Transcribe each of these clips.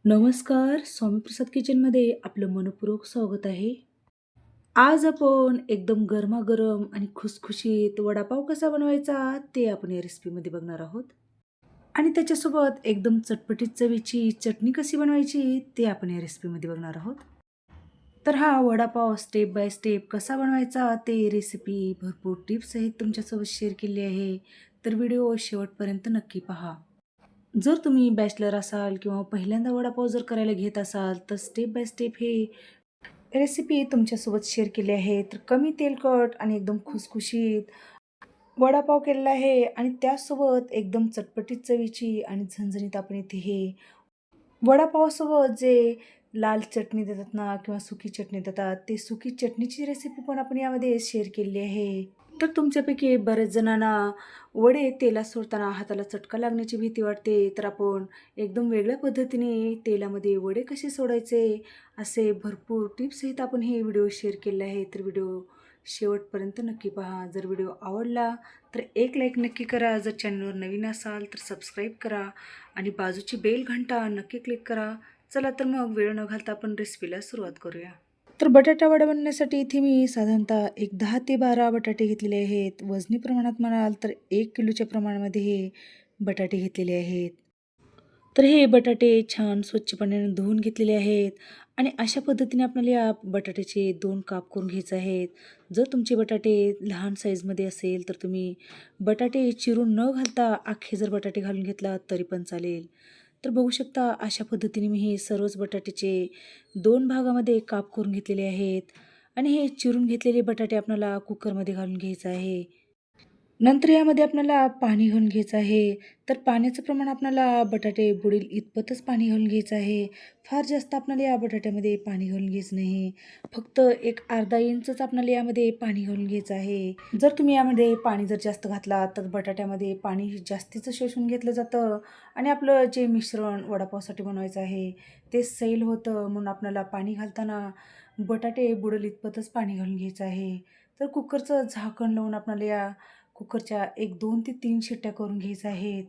नमस्कार, स्वामीप्रसाद किचनमध्ये आपलं मनःपूर्वक स्वागत आहे. आज आपण एकदम गरमागरम आणि खुसखुशीत वडापाव कसा बनवायचा ते आपण या रेसिपीमध्ये बघणार आहोत. आणि त्याच्यासोबत एकदम चटपटीत चवीची चटणी कशी बनवायची ते आपण या रेसिपीमध्ये बघणार आहोत. तर हा वडापाव स्टेप बाय स्टेप कसा बनवायचा ते रेसिपी भरपूर टिप्ससहित तुमच्यासोबत शेअर केली आहे. तर व्हिडिओ शेवटपर्यंत नक्की पहा. जर तुम्ही बॅचलर असाल किंवा पहिल्यांदा वडापाव जर करायला घेत असाल, तर step by step he recipe तुमच्यासोबत शेअर केली आहे. तर कमी तेलकट आणि एकदम खुसखुशीत वडापाव केलेला आहे आणि त्याचसोबत एकदम चटपटीत चवीची आणि झणझणीत आपण इथे हे वडापावसोबत जे लाल चटणी देतात ना किंवा सुकी चटणी देतात, ते सुकी चटणीची रेसिपी पण आपण यामध्ये शेअर केलेली आहे. तर तुमच्यापैकी बऱ्याच जणांना वडे तेलात सोडताना हाताला चटका लागण्याची भीती वाटते. तर आपण एकदम वेगळ्या पद्धतीने तेलामध्ये वडे कसे सोडायचे, असे भरपूर टिप्ससहित आपण हे व्हिडिओ शेअर केले आहे. तर व्हिडिओ शेवटपर्यंत नक्की पहा. जर व्हिडिओ आवडला तर एक लाईक नक्की करा. जर चॅनलवर नवीन असाल तर सबस्क्राईब करा आणि बाजूची बेल घंटा नक्की क्लिक करा. चला तर मग वेळ न घालता आपण रेसिपीला सुरुवात करूया. तर बटाटा वडा बनवण्यासाठी इथे मी साधारणतः एक 10 ते 12 बटाटे घेतलेले आहेत. वजनी प्रमाणात म्हणाल तर 1 किलोच्या प्रमाणामध्ये हे बटाटे घेतलेले आहेत. तर हे बटाटे छान स्वच्छ पाण्याने धुवून घेतलेले आहेत आणि अशा पद्धतीने आपल्याला या बटाट्याचे 2 काप करून घ्यायचे आहेत. जर तुमचे बटाटे लहान साईजमध्ये असेल तर तुम्ही बटाटे चिरून न घालता अख्खे जर बटाटे घालून घेतला तरी पण चालेल. तर बघू शकता अशा पद्धतीने मी हे सर्वच बटाट्याचे 2 भागामध्ये काप करून घेतलेले आहेत आणि हे चिरून घेतलेले बटाटे आपल्याला कुकरमध्ये घालून घ्यायचं आहे. नंतर यामध्ये आपल्याला पाणी घालून घ्यायचं आहे. तर पाण्याचं प्रमाण आपल्याला बटाटे बुडेल इतपतच पाणी घालून घ्यायचं आहे. फार जास्त आपल्याला या बटाट्यामध्ये पाणी घालून घ्यायचं नाही. फक्त एक अर्धा इंचच आपल्याला यामध्ये पाणी घालून घ्यायचं आहे. जर तुम्ही यामध्ये पाणी जर जास्त घातला तर बटाट्यामध्ये पाणी जास्तीचं शोषून घेतलं जातं आणि आपलं जे मिश्रण वडापावसाठी बनवायचं आहे ते सैल होतं. म्हणून आपल्याला पाणी घालताना बटाटे बुडेल इतपतच पाणी घालून घ्यायचं आहे. तर कुकरचं झाकण लावून आपल्याला या कुकरच्या एक 2 ते 3 शिट्ट्या करून घ्यायच्या आहेत.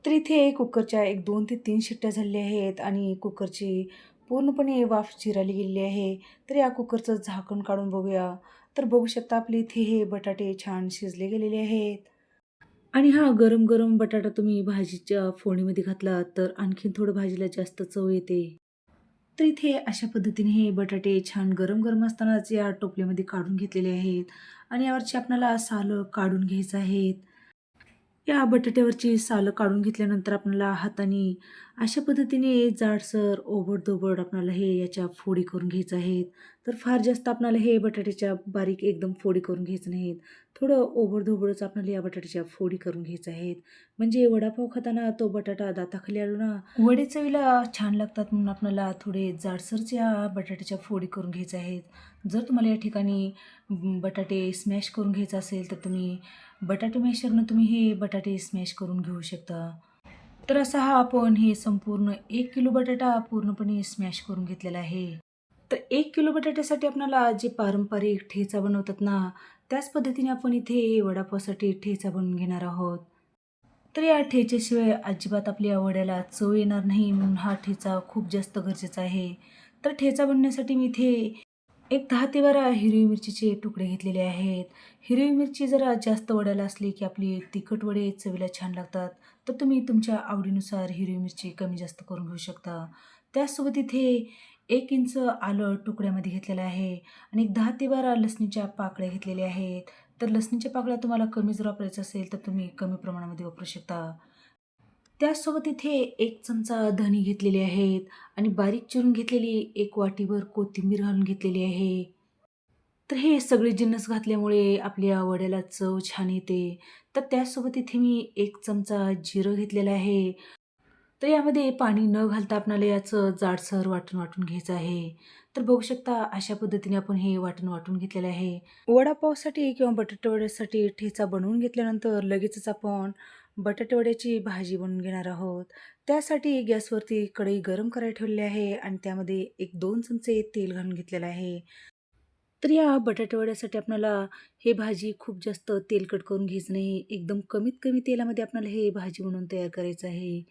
तर इथे कुकरच्या एक 2 ते 3 शिट्ट्या झालेल्या आहेत आणि कुकरची पूर्णपणे वाफ चिराली गेलेली आहे. तर या कुकरचं झाकण काढून बघूया. तर बघू शकता आपले इथे हे बटाटे छान शिजले गेलेले आहेत. आणि हा गरम-गरम बटाटा तुम्ही भाजीच्या फोडणीमध्ये घातला तर आणखीन थोडं भाजीला जास्त चव येते. तर इथे अशा पद्धतीने हे बटाटे छान गरम-गरम असतानाच या टोपल्यामध्ये काढून घेतलेले आहेत आणि यावरची आपल्याला सालं काढून घ्यायचं आहेत. या बटाट्यावरची सालं काढून घेतल्यानंतर आपल्याला हाताने अशा पद्धतीने जाडसर, ओबड-धोबड आपल्याला हे याच्या फोडी करून घ्यायच्या आहेत. तर फार जास्त आपल्याला हे बटाट्याच्या बारीक एकदम फोडी करून घ्यायचं नाहीत. थोडं ओबड-धोबडच आपल्याला या बटाट्याच्या फोडी करून घ्यायच्या आहेत. म्हणजे वडापाव खाताना तो बटाटा दाताखाली आलो ना, वडे चवीला छान लागतात म्हणून आपल्याला थोडे जाडसरच या बटाट्याच्या फोडी करून घ्यायच्या आहेत. जर तुम्हाला या ठिकाणी बटाटे स्मॅश करून घ्यायचं असेल तर तुम्ही बटाटे मॅशरनं तुम्ही हे बटाटे स्मॅश करून घेऊ शकता. तर असा हा आपण हे संपूर्ण 1 किलो बटाटा पूर्णपणे स्मॅश करून घेतलेला आहे. तर 1 किलो बटाट्यासाठी आपल्याला जे पारंपरिक ठेचा बनवतात ना, त्याच पद्धतीने आपण इथे वडापावसाठी ठेचा बनवून घेणार आहोत. तर या ठेच्याशिवाय अजिबात आपल्या वड्याला चव येणार नाही म्हणून हा ठेचा खूप जास्त गरजेचा आहे. तर ठेचा बनवण्यासाठी मी इथे एक 10 ते 12 हिरवी मिरचीचे तुकडे घेतलेले आहेत. हिरवी मिरची जरा जास्त वड्याला असली की आपली तिखट वडे चवीला छान लागतात. तर तुम्ही तुमच्या आवडीनुसार हिरवी मिरची कमी जास्त करून घेऊ शकता. त्याचसोबत इथे 1 इंच आलं तुकड्यामध्ये घेतलेलं आहे आणि एक 10 ते 12 लसणीच्या पाकळ्या घेतलेल्या आहेत. तर लसणीच्या पाकळ्या तुम्हाला कमी जर वापरायचं असेल तर तुम्ही कमी प्रमाणामध्ये वापरू शकता. त्याचसोबत इथे 1 चमचा धणे घेतलेले आहेत आणि बारीक चिरून घेतलेली 1 वाटीभर कोथिंबीर घालून घेतलेली आहे. तर हे सगळे जिन्नस घातल्यामुळे आपल्या वड्याला चव छान येते. तर त्याचसोबत इथे मी 1 चमचा जिरं घेतलेलं आहे. तर यामध्ये पाणी न घालता आपल्याला याचं जाडसर वाटण घ्यायचं आहे. तर बघू शकता अशा पद्धतीने आपण हे वाटून घेतलेलं आहे. वडापावसाठी किंवा बटाटे वड्यासाठी ठेचा बनवून घेतल्यानंतर लगेचच आपण बटाटे वड्याची भाजी बनवून घेणार आहोत. त्यासाठी गॅसवरती कढई गरम करायला ठेवलेली आहे आणि त्यामध्ये 1-2 चमचे तेल घालून घेतलेलं आहे. तर या बटाटे वड्यासाठी आपल्याला हे भाजी खूप जास्त तेलकट करून घ्यायचं नाही. एकदम कमीत कमी तेलामध्ये आपल्याला हे भाजी बनवून तयार करायचं आहे.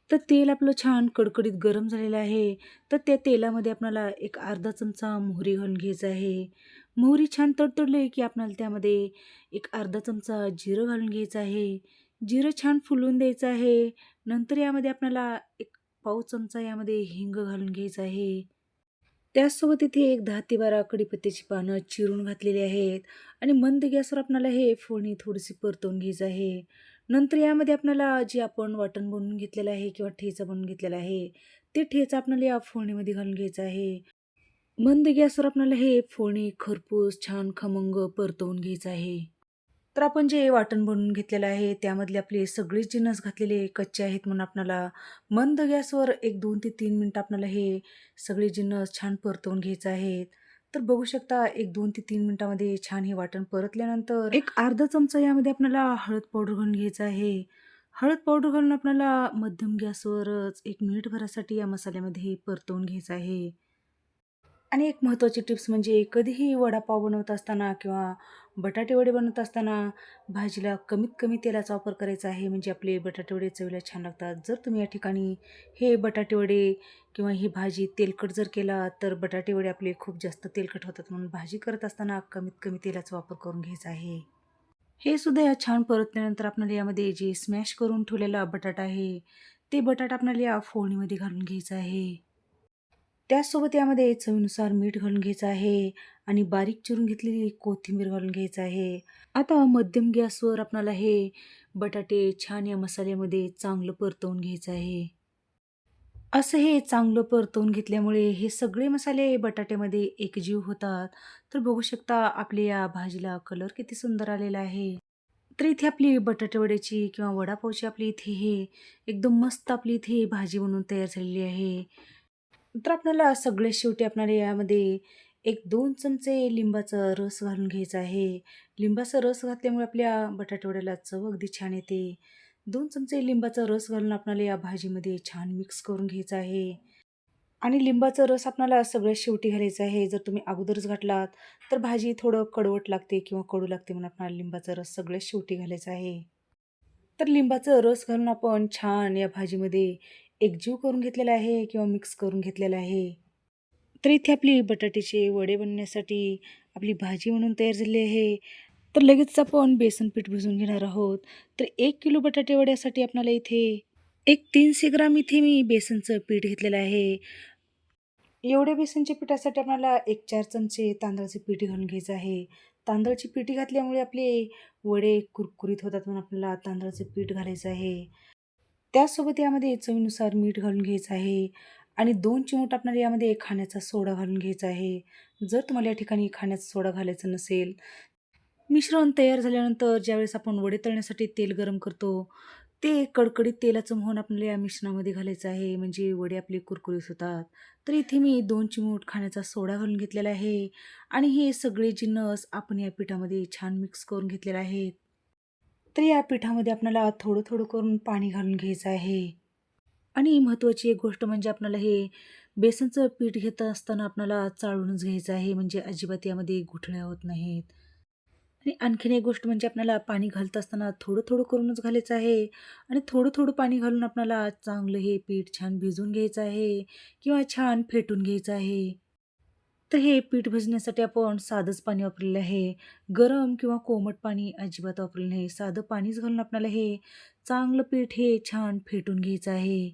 तर तेल आपलं छान कडकडीत गरम झालेलं आहे. तर त्या तेलामध्ये आपल्याला एक अर्धा चमचा मोहरी घालून घ्यायचं आहे. मोहरी छान तडतडली की आपल्याला त्यामध्ये एक अर्धा चमचा जिरं घालून घ्यायचं आहे. जिरं छान फुलवून द्यायचं आहे. नंतर यामध्ये आपल्याला एक पाव चमचा यामध्ये हिंग घालून घ्यायचं आहे. त्याचसोबत इथे एक 10 ते 12 कढीपत्त्याची पानं चिरून घातलेली आहेत आणि मंद गॅसवर आपल्याला हे फोडणी थोडीशी परतवून घ्यायचं आहे. नंतर यामध्ये आपल्याला जे आपण वाटण बनवून घेतलेलं आहे किंवा ठेचा बनवून घेतलेला आहे, ते ठेचा आपल्याला या फोडणीमध्ये घालून घ्यायचं आहे. मंद गॅसवर आपल्याला हे फोडणी खरपूस छान खमंग परतवून घ्यायचं आहे. तर आपण जे वाटण बनवून घेतलेलं आहे, त्यामधले आपले सगळेच जिन्नस घातलेले कच्चे आहेत म्हणून आपल्याला मंद गॅसवर एक 2 ते 3 मिनिटं आपल्याला हे सगळे जिन्नस छान परतवून घ्यायचे आहेत. तर बघू शकता एक 2 ते 3 मिनिटामध्ये छान हे वाटण परतल्यानंतर एक अर्धा चमचा यामध्ये आपल्याला हळद पावडर घालून घ्यायचं आहे. हळद पावडर घालून आपल्याला मध्यम गॅसवरच 1 मिनिटभरासाठी या मसाल्यामध्ये परतवून घ्यायचं आहे. आणि एक महत्त्वाची टिप्स म्हणजे कधीही वडापाव बनवत असताना किंवा बटाटे वडे बनवत असताना भाजीला कमीत कमी तेलाचा वापर करायचा आहे, म्हणजे आपले बटाटे वडे चवीला छान लागतात. जर तुम्ही या ठिकाणी हे बटाटे वडे किंवा ही भाजी तेलकट जर केला तर बटाटे वडे आपले खूप जास्त तेलकट होतात. म्हणून भाजी करत असताना कमीत कमी तेलाचा वापर करून घ्यायचा आहे. हे सुद्धा या छान परतल्यानंतर आपल्याला यामध्ये जे स्मॅश करून ठेवलेला बटाटा आहे, ते बटाटा आपल्याला या फोडणीमध्ये घालून घ्यायचं आहे. त्याचसोबत यामध्ये चवीनुसार मीठ घालून घ्यायचं आहे आणि बारीक चिरून घेतलेली कोथिंबीर घालून घ्यायचं आहे. आता मध्यम गॅसवर आपल्याला हे बटाटे छान या मसाल्यामध्ये चांगलं परतवून घ्यायचं आहे. असं हे चांगलं परतवून घेतल्यामुळे हे सगळे मसाले बटाट्यामध्ये एकजीव होतात. तर बघू शकता आपल्या या भाजीला कलर किती सुंदर आलेला आहे. तर इथे आपली बटाटे वड्याची किंवा वडापावची आपली इथे हे एकदम मस्त आपली इथे भाजी बनवून तयार झालेली आहे. तर आपल्याला सगळ्यात शेवटी आपल्याला यामध्ये एक 2 चमचे लिंबाचा रस घालून घ्यायचा आहे. लिंबाचा रस घातल्यामुळे आपल्या बटाटे वड्याला चव अगदी छान येते. 2 चमचे लिंबाचा रस घालून आपल्याला या भाजीमध्ये छान मिक्स करून घ्यायचं आहे. आणि लिंबाचा रस आपल्याला सगळ्यात शेवटी घालायचा आहे. जर तुम्ही अगोदरच घातलात, तर भाजी थोडं कडवट लागते किंवा कडू लागते म्हणून आपल्याला लिंबाचा रस सगळ्यात शेवटी घालायचा आहे. तर लिंबाचा रस घालून आपण छान या भाजीमध्ये एकजीव करून घेतलेला आहे किंवा मिक्स करून घेतलेला आहे. तर इथे आपली बटाट्याचे वडे बनवण्यासाठी आपली भाजी म्हणून तयार झाली आहे. तर लगेच आपण बेसन पीठ भिजवून घेणार आहोत. तर 1 किलो बटाटे वड्यासाठी आपल्याला इथे एक 300 ग्राम इथे मी बेसनचं पीठ घेतलेलं आहे. एवढ्या बेसनच्या पिठासाठी आपल्याला एक 4 चमचे तांदळाचे पीठ घालून घ्यायचं आहे. तांदळाची पिठी घातल्यामुळे आपले वडे कुरकुरीत होतात म्हणून आपल्याला तांदळाचं पीठ घालायचं आहे. त्याचसोबत यामध्ये चवीनुसार मीठ घालून घ्यायचं आहे आणि 2 चिमूट आपल्याला यामध्ये खाण्याचा सोडा घालून घ्यायचा आहे. जर तुम्हाला या ठिकाणी खाण्याचा सोडा घालायचा नसेल, मिश्रण तयार झाल्यानंतर ज्यावेळेस आपण वडे तळण्यासाठी तेल गरम करतो, ते कडकडीत तेलाचं मोहन आपल्याला या मिश्रणामध्ये घालायचं आहे, म्हणजे वडे आपले कुरकुरीत होतात. तर इथे मी 2 चिमूट खाण्याचा सोडा घालून घेतलेला आहे आणि हे सगळे जिन्नस आपण या पिठामध्ये छान मिक्स करून घेतलेले आहेत. तर या पिठामध्ये आपल्याला थोडं-थोडं करून पाणी घालून घ्यायचं आहे. आणि महत्त्वाची एक गोष्ट म्हणजे आपल्याला हे बेसनचं पीठ घेत असताना आपल्याला चाळूनच घ्यायचं आहे, म्हणजे अजिबात यामध्ये गुठळ्या होत नाहीत. आणि आणखीन एक गोष्ट म्हणजे आपल्याला पाणी घालत असताना थोडं-थोडं करूनच घालायचं आहे आणि थोडं-थोडं पाणी घालून आपल्याला चांगलं हे पीठ छान भिजवून घ्यायचं आहे किंवा छान फेटून घ्यायचं आहे. तर हे पीठ भिजण्यासाठी आपण साधंच पाणी वापरलेलं आहे. गरम किंवा कोमट पाणी अजिबात वापरलं नाही. साधं पाणीच घालून आपल्याला हे चांगलं पीठ हे छान फेटून घ्यायचं आहे.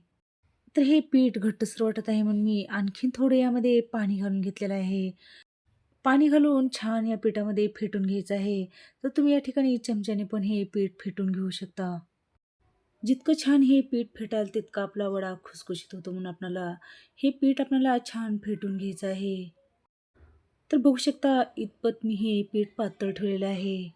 तर हे पीठ घट्टसर वाटत आहे म्हणून मी आणखीन थोडं यामध्ये पाणी घालून घेतलेलं आहे. पाणी घालून छान या पिठामध्ये फेटून घ्यायचं आहे. तर तुम्ही या ठिकाणी चमच्याने पण हे पीठ फेटून घेऊ शकता. जितकं छान हे पीठ फेटाल तितका आपला वडा खुसखुशीत होतो म्हणून आपल्याला हे पीठ छान फेटून घ्यायचं आहे. तर बघू शकता इतपत मी हे पीठ पातळ ठेवलेलं आहे.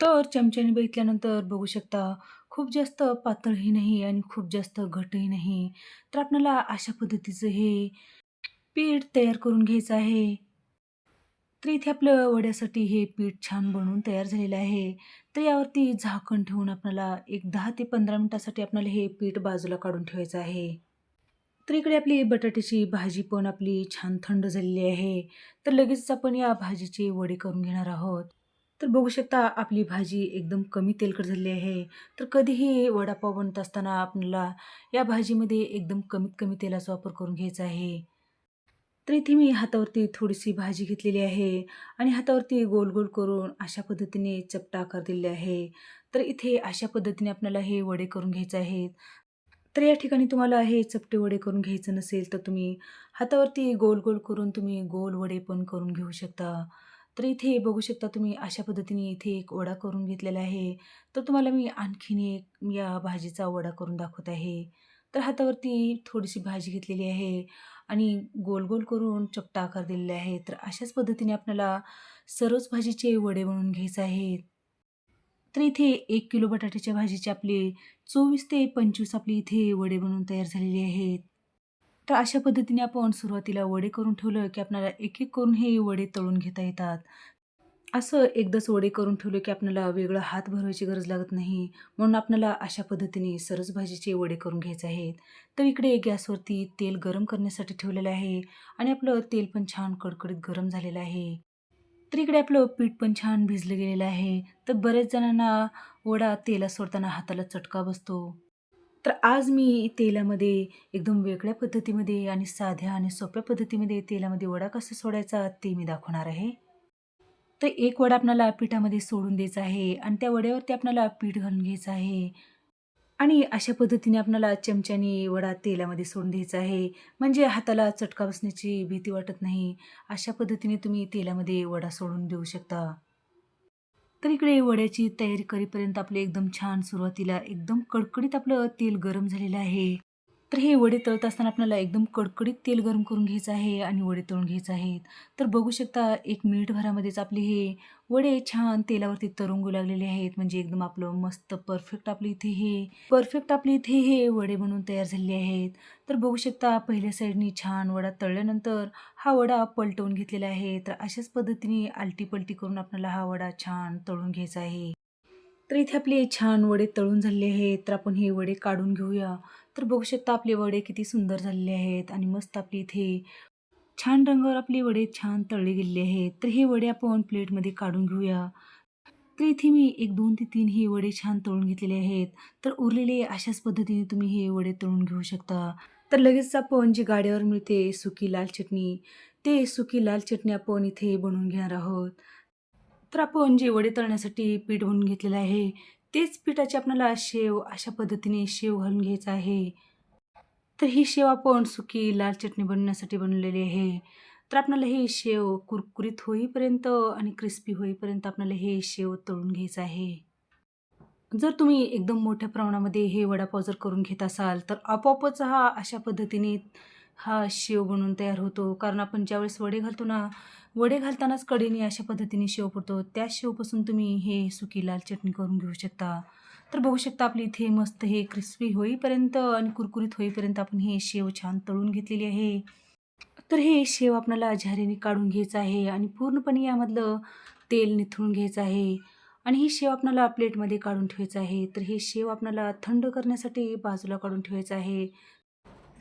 तर चमच्याने बघितल्यानंतर बघू शकता खूप जास्त पातळही नाही आणि खूप जास्त घट्टही नाही. तर आपल्याला अशा पद्धतीचं हे पीठ तयार करून घ्यायचं आहे. तर इथे आपलं वड्यासाठी हे पीठ छान बनवून तयार झालेलं आहे. तर यावरती झाकण ठेवून आपल्याला एक 10 ते 15 मिनिटासाठी आपल्याला हे पीठ बाजूला काढून ठेवायचं आहे. तर इकडे आपली बटाट्याची भाजी पण आपली छान थंड झालेली आहे. तर लगेचच आपण या भाजीचे वडे करून घेणार आहोत. तर बघू शकता आपली भाजी एकदम कमी तेलकट झालेली आहे. तर कधीही वडापाव बनवत असताना आपल्याला या भाजीमध्ये एकदम कमीत कमी तेलाचा वापर करून घ्यायचा आहे. तर इथे मी हातावरती थोडीशी भाजी घेतलेली आहे आणि हातावरती गोल-गोल करून अशा पद्धतीने चपटा आकार दिलेला आहे. तर इथे अशा पद्धतीने आपल्याला हे वडे करून घ्यायचे आहेत. तर या ठिकाणी तुम्हाला हे चपटे वडे करून घ्यायचं नसेल, तर तुम्ही हातावरती गोल-गोल करून तुम्ही गोल वडे पण करून घेऊ शकता. तर इथे बघू शकता तुम्ही अशा पद्धतीने इथे एक वडा करून घेतलेला आहे. तर तुम्हाला मी आणखीन एक या भाजीचा वडा करून दाखवत आहे. तर हातावरती थोडीशी भाजी घेतलेली आहे आणि गोल-गोल करून चपटा आकार दिलेला आहे. तर अशाच पद्धतीने आपल्याला सर्वच भाजीचे वडे बनवून घ्यायचे आहेत. तर इथे 1 किलो बटाट्याच्या भाजीचे आपले 24 ते 25 आपले इथे वडे बनवून तयार झालेले आहेत. तर अशा पद्धतीने आपण सुरुवातीला वडे करून ठेवलं, की आपल्याला एक-एक करून हे वडे तळून घेता येतात. असं एकदाच वडे करून ठेवले, की आपल्याला वेगळा हात भरवायची गरज लागत नाही. म्हणून आपल्याला अशा पद्धतीने सरस भाजीचे वडे करून घ्यायचे आहेत. तर इकडे गॅसवरती तेल गरम करण्यासाठी ठेवलेलं आहे आणि आपलं तेल पण छान कडकडीत गरम झालेलं आहे. तर इकडे आपलं पीठ पण छान भिजलं गेलेलं आहे. तर बऱ्याच जणांना वडा तेलात सोडताना हाताला चटका बसतो. तर आज मी तेलामध्ये एकदम वेगळ्या पद्धतीमध्ये आणि साध्या आणि सोप्या पद्धतीमध्ये तेलामध्ये वडा कसा सोडायचा ते मी दाखवणार आहे. तर एक वडा आपल्याला पिठामध्ये सोडून द्यायचा आहे आणि त्या वड्यावरती आपल्याला पीठ घालून घ्यायचं आहे आणि अशा पद्धतीने आपल्याला चमच्याने वडा तेलामध्ये सोडून द्यायचा आहे. म्हणजे हाताला चटका बसण्याची भीती वाटत नाही. अशा पद्धतीने तुम्ही तेलामध्ये वडा सोडून देऊ शकता. तर इकडे वड्याची तयारी करेपर्यंत आपले एकदम छान सुरुवातीला एकदम कडकडीत आपलं तेल गरम झालेलं आहे. तर हे वडे तळत असताना आपल्याला एकदम कडकडीत तेल गरम करून घ्यायचं आहे आणि वडे तळून घ्यायचे आहेत. तर बघू शकता 1 मिनिटभरामध्येच आपले हे वडे छान तेलावरती तरंगू लागलेले आहेत. म्हणजे एकदम आपलं मस्त परफेक्ट आपले इथे हे वडे बनवून तयार झालेले आहेत. तर बघू शकता पहिल्या साईडनी छान वडा तळल्यानंतर हा वडा पलटवून घेतलेला आहे. तर अशाच पद्धतीने आलटी-पलटी करून आपल्याला हा वडा छान तळून घ्यायचा आहे. तर इथे आपले छान वडे तळून झालेले आहेत. तर आपण हे वडे काढून घेऊया. तर बघू शकता आपले वडे किती सुंदर झालेले आहेत आणि मस्त आपली इथे छान रंगावर आपले वडे छान तळले गेलेले आहेत. तर हे वडे आपण प्लेटमध्ये काढून घेऊया. तर इथे मी एक 2 ते 3 हे वडे छान तळून घेतलेले आहेत. तर उरलेले अशाच पद्धतीने तुम्ही हे वडे तळून घेऊ शकता. तर लगेच आपण जी गाड्यावर मिळते सुकी लाल चटणी, ते सुकी लाल चटणी आपण इथे बनवून घेणार आहोत. तर आपण जे वडे तळण्यासाठी पीठ बनवून घेतलेलं आहे, तेच पिठाची आपल्याला शेव अशा पद्धतीने शेव घालून घ्यायचं आहे. तर ही शेव आपण सुकी लाल चटणी बनवण्यासाठी बनवलेली आहे. तर आपल्याला ही शेव कुरकुरीत होईपर्यंत आणि क्रिस्पी होईपर्यंत आपल्याला हे शेव तळून घ्यायचं आहे. जर तुम्ही एकदम मोठ्या प्रमाणामध्ये हे वडापाव जर करून घेत असाल, तर आपोआपच हा अशा पद्धतीने हा शेव बनून तयार होतो. कारण आपण ज्यावेळेस वडे घालतो ना, वडे घालतानाच कडेने अशा पद्धतीने शेव पडतो. त्या शेवपासून तुम्ही हे सुकी लाल चटणी करून घेऊ शकता. तर बघू शकता आपली इथे मस्त हे क्रिस्पी होईपर्यंत आणि कुरकुरीत होईपर्यंत आपण हे शेव छान तळून घेतलेली आहे. तर हे शेव आपल्याला झारीने काढून घ्यायचं आहे आणि पूर्णपणे यामधलं तेल निथळून घ्यायचं आहे आणि ही शेव आपल्याला प्लेटमध्ये काढून ठेवायचं आहे. तर हे शेव आपल्याला थंड करण्यासाठी बाजूला काढून ठेवायचं आहे.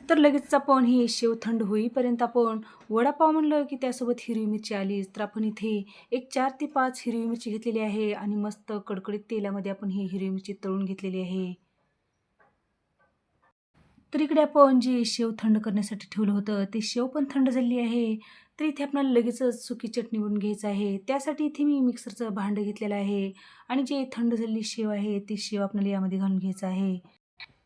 तर लगेच आपण ही शेव थंड होईपर्यंत आपण वडापाव म्हणलं की त्यासोबत हिरवी मिरची आलीच. तर आपण इथे एक 4 ते 5 हिरवी मिरची घेतलेली आहे आणि मस्त कडकडीत तेलामध्ये आपण ही हिरवी मिरची तळून घेतलेली आहे. तर इकडे आपण जे शेव थंड करण्यासाठी ठेवलं होतं, ते शेव पण थंड झालेली आहे. तर इथे आपल्याला लगेचच सुकी चटणी बनवून घ्यायचं आहे. त्यासाठी इथे मी मिक्सरचं भांडं घेतलेलं आहे आणि जे थंड झालेली शेव आहे, ती शेव आपल्याला यामध्ये घालून घ्यायचं आहे.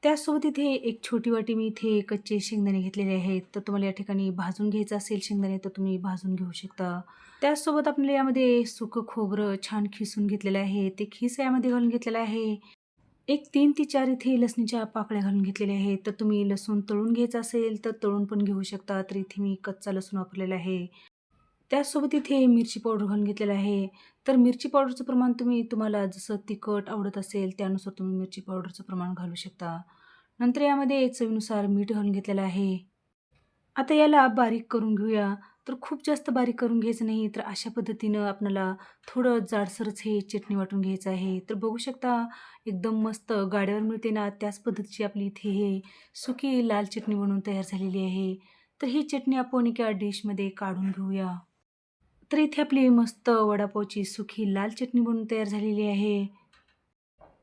त्याचसोबत इथे एक छोटी वाटी मी इथे कच्चे शेंगदाणे घेतलेले आहेत. तर तुम्हाला या ठिकाणी भाजून घ्यायचं असेल शेंगदाणे, तर तुम्ही भाजून घेऊ शकता. त्याचसोबत आपल्याला यामध्ये सुकं खोबरं छान खिसून घेतलेलं आहे. ते खिस यामध्ये घालून घेतलेलं आहे. एक 3 ते 4 इथे लसणीच्या पाकळ्या घालून घेतलेल्या आहेत. तर तुम्ही लसूण तळून घ्यायचं असेल, तर तळून पण घेऊ शकता. तर इथे मी कच्चा लसूण वापरलेला आहे. त्याचसोबत इथे मिरची पावडर घालून घेतलेलं आहे. तर मिरची पावडरचं प्रमाण तुम्हाला जसं तिखट आवडत असेल, त्यानुसार तुम्ही मिरची पावडरचं प्रमाण घालू शकता. नंतर यामध्ये चवीनुसार मीठ घालून घेतलेलं आहे. आता याला बारीक करून घेऊया. तर खूप जास्त बारीक करून घ्यायचं नाही. तर अशा पद्धतीनं आपल्याला थोडं जाडसरच हे चटणी वाटून घ्यायचं आहे. तर बघू शकता एकदम मस्त गाड्यावर मिळते ना, त्याच पद्धतीची आपली इथे हे सुकी लाल चटणी बनवून तयार झालेली आहे. तर ही चटणी आपण एका डिशमध्ये काढून घेऊया. तर इथे आपली मस्त वडापावची सुकी लाल चटणी बनवून तयार झालेली आहे.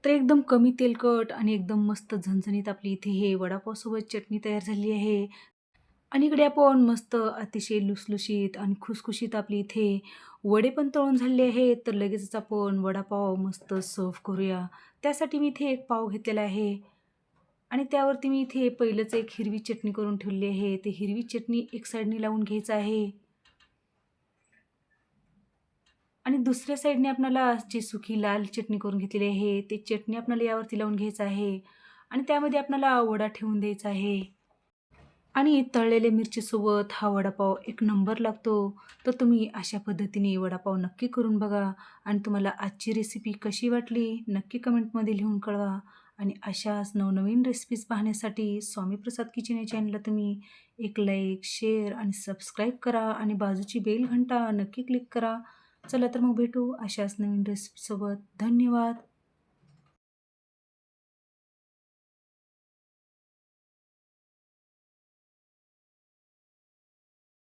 तर एकदम कमी तेलकट आणि एकदम मस्त झणझणीत आपली इथे हे वडापावसोबत चटणी तयार झालेली आहे. आणि इकडे आपण मस्त अतिशय लुसलुशीत आणि खुसखुशीत आपली इथे वडे पण तळून झालेले आहेत. तर लगेचच आपण वडापाव मस्त सर्व्ह करूया. त्यासाठी मी इथे एक पाव घेतलेला आहे आणि त्यावरती मी इथे पहिलंच एक हिरवी चटणी करून ठेवली आहे. ते हिरवी चटणी एक साईडनी लावून घ्यायचं आहे आणि दुसऱ्या साईडने आपल्याला जी सुकी लाल चटणी करून घेतलेली आहे, ते चटणी आपल्याला यावरती लावून घ्यायचं आहे आणि त्यामध्ये आपल्याला वडा ठेवून द्यायचा आहे. आणि तळलेल्या मिरचीसोबत हा वडापाव एक नंबर लागतो. तर तुम्ही अशा पद्धतीने वडापाव नक्की करून बघा आणि तुम्हाला आजची रेसिपी कशी वाटली नक्की कमेंटमध्ये लिहून कळवा. आणि अशाच नवनवीन रेसिपीज पाहण्यासाठी स्वामी प्रसाद किचन या चॅनलला तुम्ही एक लाईक, शेअर आणि सबस्क्राईब करा आणि बाजूची बेल घंटा नक्की क्लिक करा. चला तर मग भेटू अशाच नवीन रेसिपीसोबत. धन्यवाद.